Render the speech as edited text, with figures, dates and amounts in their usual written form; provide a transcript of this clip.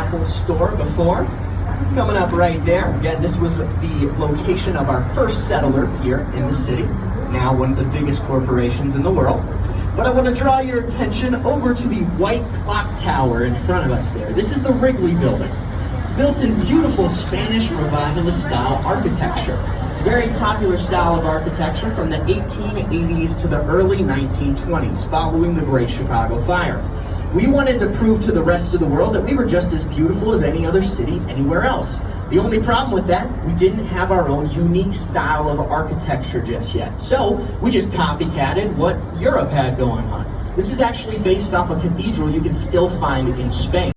Apple store before. Coming up right there. Again, this was the location of our first settler here in the city, now one of the biggest corporations in the world. But I want to draw your attention over to the white clock tower in front of us there. This is the Wrigley Building. It's built in beautiful Spanish Revivalist style architecture. It's a very popular style of architecture from the 1880s to the early 1920s, following the Great Chicago Fire. We wanted to prove to the rest of the world that we were just as beautiful as any other city anywhere else. The only problem with that, we didn't have our own unique style of architecture just yet. So we just copycatted what Europe had going on. This is actually based off a cathedral you can still find in Spain.